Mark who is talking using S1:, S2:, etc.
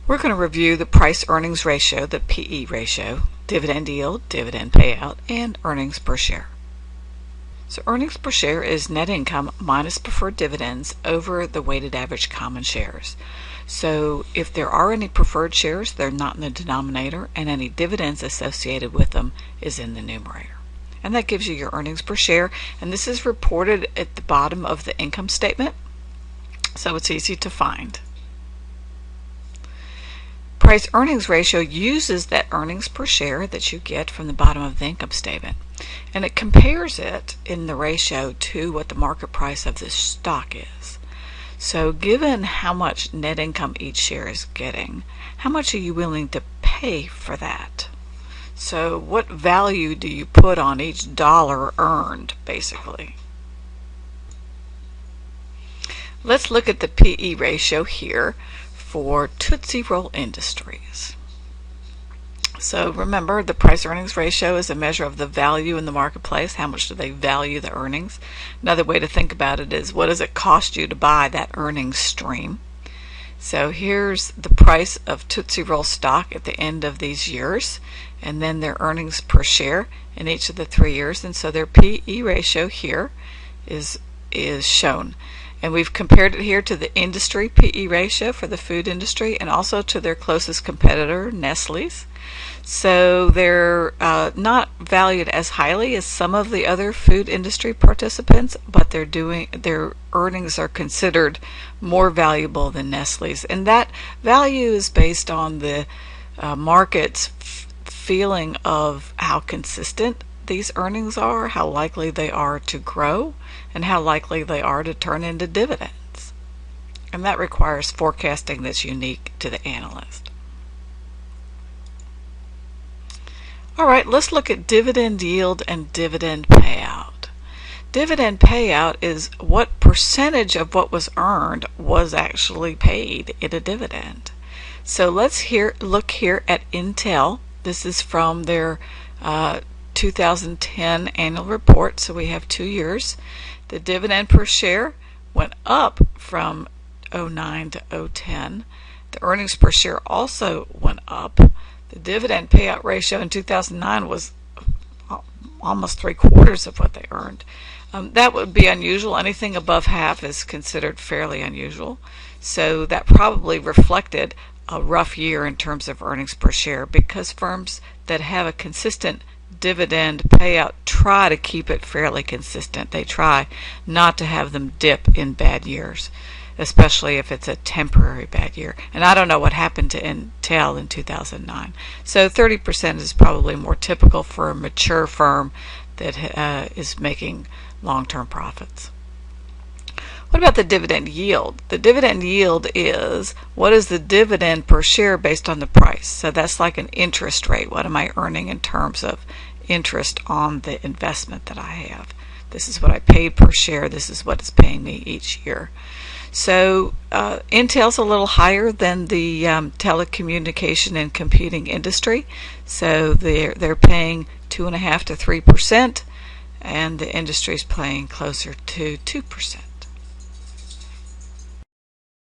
S1: We're going to review the price-earnings ratio, the PE ratio, dividend yield, dividend payout, and earnings per share. So earnings per share is net income minus preferred dividends over the weighted average common shares. So if there are any preferred shares, they're not in the denominator, and any dividends associated with them is in the numerator. And that gives you your earnings per share, and this is reported at the bottom of the income statement, so it's easy to find. Price earnings ratio uses that earnings per share that you get from the bottom of the income statement, and it compares it in the ratio to what the market price of this stock is. So given how much net income each share is getting, how much are you willing to pay for that? So what value do you put on each dollar earned, basically? Let's look at the PE ratio here for Tootsie Roll Industries. So remember, the price earnings ratio is a measure of the value in the marketplace. How much do they value the earnings? Another way to think about it is, what does it cost you to buy that earnings stream? So here's the price of Tootsie Roll stock at the end of these years, and then their earnings per share in each of the 3 years, and so their PE ratio here is shown. And we've compared it here to the industry PE ratio for the food industry and also to their closest competitor, Nestle's. So they're not valued as highly as some of the other food industry participants, but their earnings are considered more valuable than Nestle's. And that value is based on the market's feeling of how consistent these earnings are, how likely they are to grow, and how likely they are to turn into dividends. And that requires forecasting that's unique to the analyst. Alright, let's look at dividend yield and dividend payout. Dividend payout is what percentage of what was earned was actually paid in a dividend. So let's look here at Intel. This is from their 2010 annual report, so we have 2 years. The dividend per share went up from 2009 to 2010. The earnings per share also went up. The dividend payout ratio in 2009 was almost 3/4 of what they earned. That would be unusual. Anything above half is considered fairly unusual. So that probably reflected a rough year in terms of earnings per share, because firms that have a consistent dividend payout try to keep it fairly consistent. They try not to have them dip in bad years, especially if it's a temporary bad year. And I don't know what happened to Intel in 2009. So 30% is probably more typical for a mature firm that is making long-term profits. What about the dividend yield? The dividend yield is, what is the dividend per share based on the price? So that's like an interest rate. What am I earning in terms of interest on the investment that I have? This is what I paid per share. This is what it's paying me each year. So Intel's a little higher than the telecommunication and computing industry. So they're paying 2.5% to 3%, and the industry's paying closer to 2%.